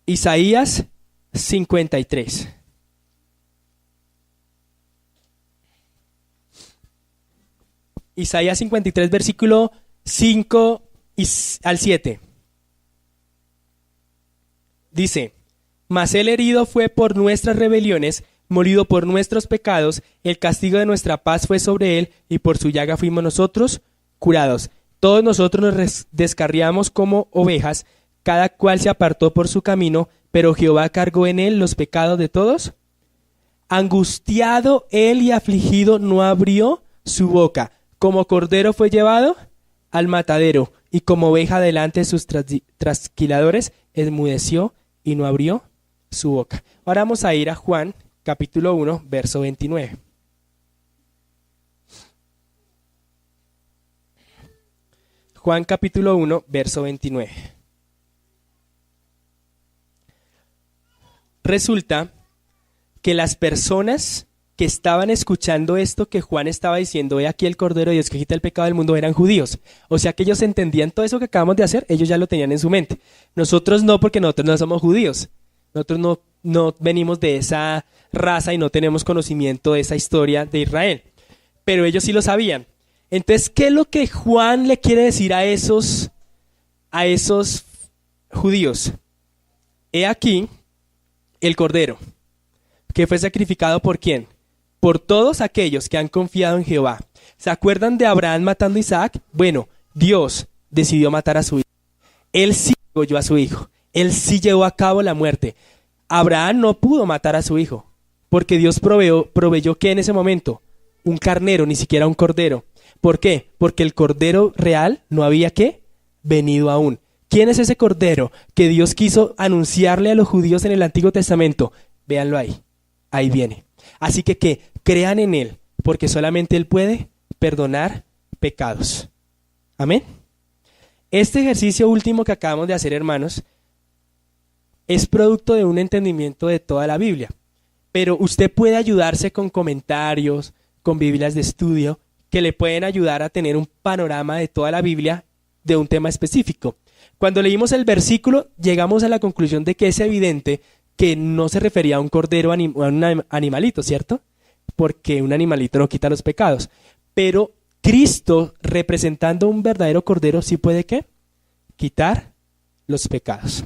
Isaías 53. Isaías 53, versículo 5 al 7. Dice: mas el herido fue por nuestras rebeliones, molido por nuestros pecados, el castigo de nuestra paz fue sobre él, y por su llaga fuimos nosotros curados. Todos nosotros nos descarriamos como ovejas, cada cual se apartó por su camino, pero Jehová cargó en él los pecados de todos. Angustiado él y afligido no abrió su boca. Como cordero fue llevado al matadero, y como oveja delante de sus trasquiladores, enmudeció y no abrió su boca. Ahora vamos a ir a Juan, capítulo 1, verso 29. Juan capítulo 1, verso 29. Resulta que las personas que estaban escuchando esto que Juan estaba diciendo: he aquí el Cordero de Dios que quita el pecado del mundo, eran judíos. O sea que ellos entendían todo eso que acabamos de hacer, ellos ya lo tenían en su mente. Nosotros no, porque nosotros no somos judíos. Nosotros no venimos de esa raza y no tenemos conocimiento de esa historia de Israel. Pero ellos sí lo sabían. Entonces, ¿qué es lo que Juan le quiere decir a esos judíos? He aquí el Cordero, que fue sacrificado ¿por quién? Por todos aquellos que han confiado en Jehová. ¿Se acuerdan de Abraham matando a Isaac? Bueno, Dios decidió matar a su hijo. Él sí degolló a su hijo. Él sí llevó a cabo la muerte. Abraham no pudo matar a su hijo, porque Dios proveyó ¿qué en ese momento? Un carnero, ni siquiera un cordero. ¿Por qué? Porque el cordero real no había ¿qué? Venido aún. ¿Quién es ese cordero que Dios quiso anunciarle a los judíos en el Antiguo Testamento? Véanlo ahí. ahí viene. Así que crean en Él, porque solamente Él puede perdonar pecados. Amén. Este ejercicio último que acabamos de hacer, hermanos, es producto de un entendimiento de toda la Biblia. Pero usted puede ayudarse con comentarios, con Biblias de estudio, que le pueden ayudar a tener un panorama de toda la Biblia de un tema específico. Cuando leímos el versículo, llegamos a la conclusión de que es evidente que no se refería a un cordero, a un animalito, ¿cierto? Porque un animalito no quita los pecados. Pero Cristo, representando un verdadero cordero, sí puede, ¿qué? Quitar los pecados.